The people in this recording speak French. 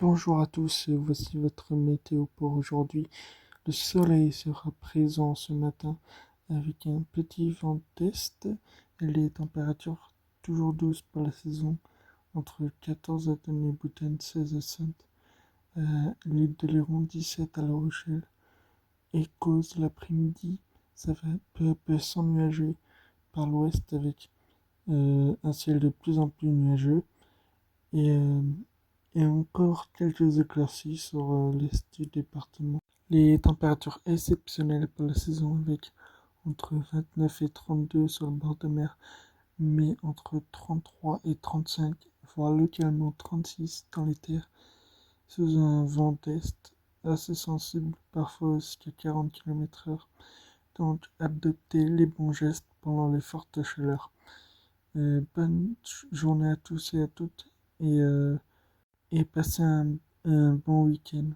Bonjour à tous, voici votre météo pour aujourd'hui. Le soleil sera présent ce matin avec un petit vent d'est et les températures toujours douces pour la saison, entre 14 à Donnez-Boutonne, 16 à Saintes, l'île de Léron, 17 à La Rochelle. Et cause l'après-midi, ça va peu à peu s'ennuager par l'ouest avec un ciel de plus en plus nuageux et, euh, et encore quelques éclaircies sur l'est du département. Les températures exceptionnelles pour la saison avec entre 29 et 32 sur le bord de mer, mais entre 33 et 35, voire localement 36 dans les terres, sous un vent d'est assez sensible, parfois jusqu'à 40 km/h. Donc adoptez les bons gestes pendant les fortes chaleurs. Bonne journée à tous et à toutes et passez un bon week-end.